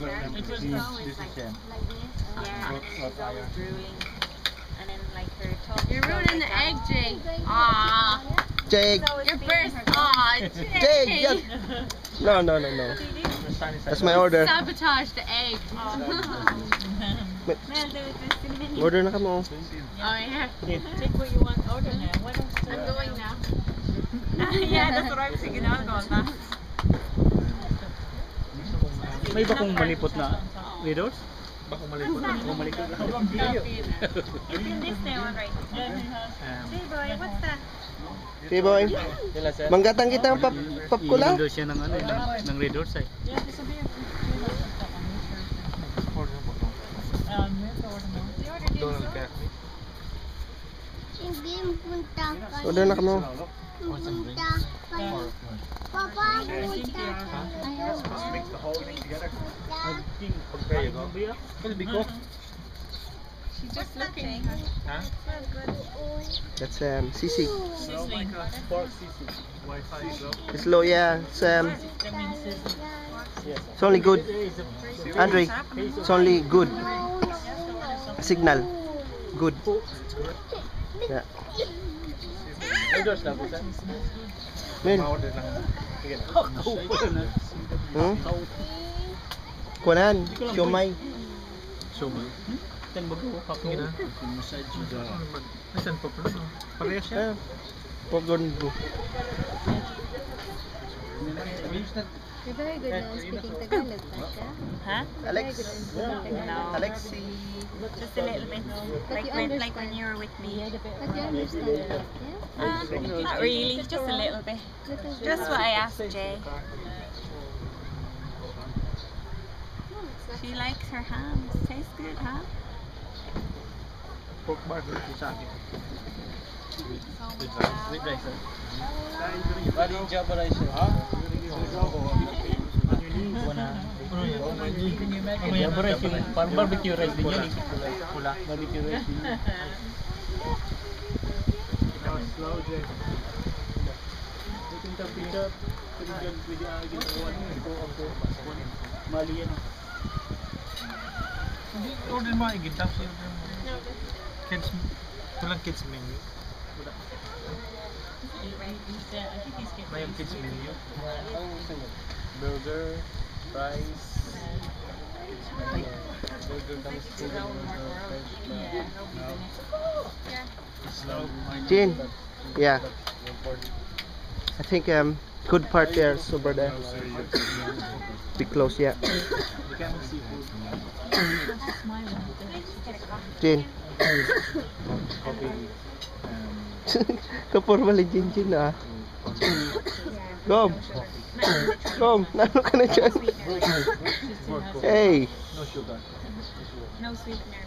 This is Jen. Yeah, she's always drooling. And then like her tongue. You're ruining the egg, Jake. Aww. Jake. Your first. Aww, Jake. Jake, yep. No. That's my order. Sabotage the egg. Order na ka mo. Oh yeah. Take what you want. Order now. What else? I'm going now. Yeah, that's what I was thinking. I'll go on that. May iba kong malipot na leaders? Bakong malipot? Bakong malipot na. It's in this one right now. Hey boy, what's that? Okay, boy. Manggatang kita ang pap ko lang. Iindo siya ng ano, ng red horse ay. Hindi punta ka. Order na ka mo. Punta ka. Papa, punta ka. She's just looking. That's sisig. It's low, yeah. It's only good. Andre, it's only good. Signal. Good. Yeah. Mel. Kunan, siomay. Siomay? Tan bago kapag na. Nasaan po pala? Parehas siya. Pagod bro. You're very good now speaking Tagalog, Pasha. Huh? Alex. No. Alexi. Just a little bit. Like when you were with me. But you understand it, yeah? Not really, just a little bit. Just what I asked Jay. She likes her hams. Tastes good, huh? Pork bar sa akin. With rice. Bali java rice. Ha? Java rice yung parang barbecue rice din yan. Pula. Barbecue rice din yan. Slow Jay. Ito yung pizza. Mali yan. Hindi order mo igit tapos order mo. Kids, walang kids menu. Wala. May kids menu. Burger, fries. Burger comes to Jane. Yeah. I think good part there, super there. Be close, yeah. Jane. Kapormali Jin ah. Gom. Nano ka na dyan? Hey. No sugar. No sweetener.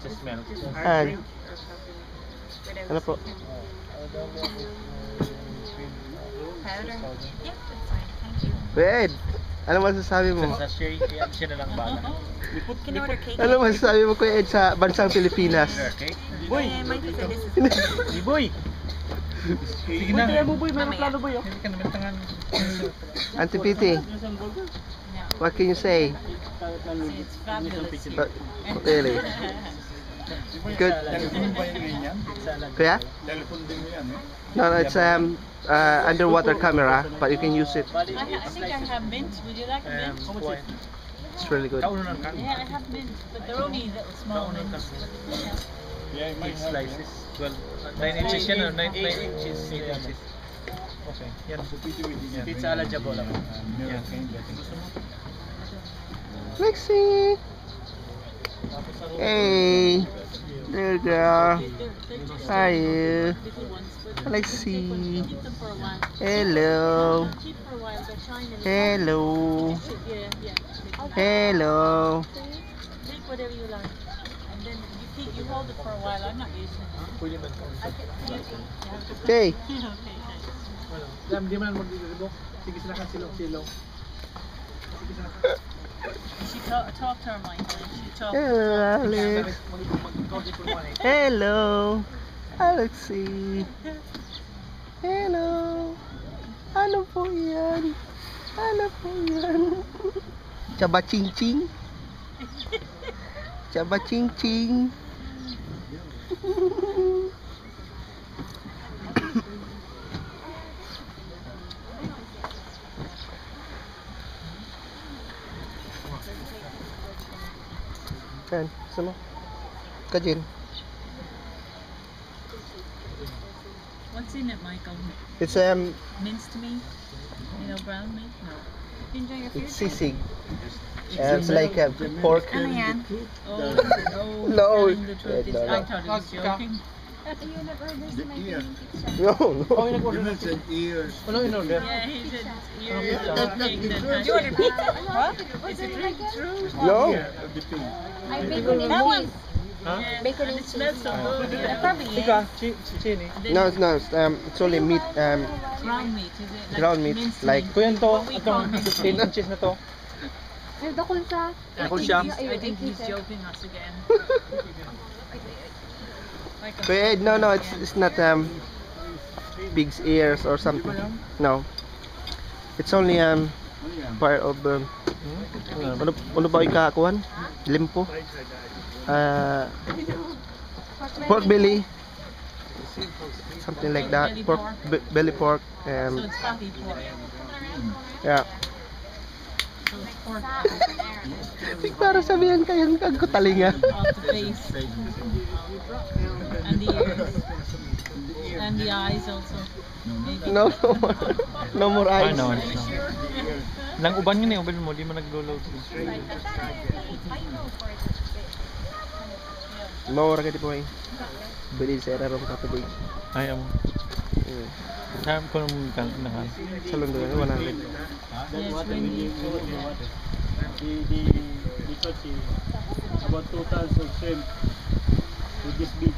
Just milk. Ano po? Powder? Yeah, that's fine. Thank you. Ed, ano masasabi mo? Sa siya na lang bala. Can you order cake? Ano masasabi mo Kuya Ed sa bansang Pilipinas? Okay? Boy! Might say this is Di boy! Sige na. mo boy, meron plano boy oh. Hindi ka naman tangan. Auntie Piti, what can you say? It's fabulous here. But, really? Good. Kuya? No, it's underwater camera, but you can use it. I think I have mint. Would you like a mint? It's really good. Yeah, I have mint, but they're only little small mints. Yeah, 8 slices. 12. 9 inches yan, 9 inches. 8 inches. Okay. Yan. Pizza ala jabo lang. Yan. Lexi! Hey! There you go. Hi. Lexi. Hello. Hello. Hello. Take whatever you like. And then you hold it for a while. I'm not using it. Hey. Di man mag-ibig. Sige sila ka silong-silong. She talk to her mind. She talk. Hello, Alex. Hello. Alexi. Hello. Ano po yan? Ano po yan? Chaba ching ching. Chaba ching ching. Yan, gusto mo? Kajin. What's in it, Michael? It's Minced meat? You know, brown meat? No. Enjoy your food. it's sisig. It's like pork. Ano yan? Oh, No. telling the truth is, No, no. I thought he was joking. You nag-order sa my favorite pizza. No, no. Oh, nag-order na. Ano in-order? Yeah, he said ears pizza. of pig that has You order pizza? Huh? Is Is it it really like true? No. I bacon and cheese. Huh? Yes, Bacon and and it smells so good. That Yeah. probably Ika, is. chini. Then No, it's only meat. ground meat, is it? Like Ground meat, minced like- meat? Kuya to, What we call itong minced 15 meat. inches na to. Ay, dakol sa. I think he's joking us again. Michael. Kuya Ed, no, it's not pig's ears or something. No. It's only part of ano ba yung kakakuhan? Limpo. Pork belly. Something like that. Pork belly pork. So it's fatty pork. Yeah. So it's pork Para sabihan kayang kagkutalinga. off the face. And the ears. And the eyes also. Maybe. No, no more eyes. No. Are you sure? Nang uban yun uban mo, di mo nag-load. Mawara ka di po eh. Pwede sa erarong kapatid. Ay, amo. Sabi ko naman kang inahan. Sa London, 100. Yes, windy. The about 2 tons of shrimp with this big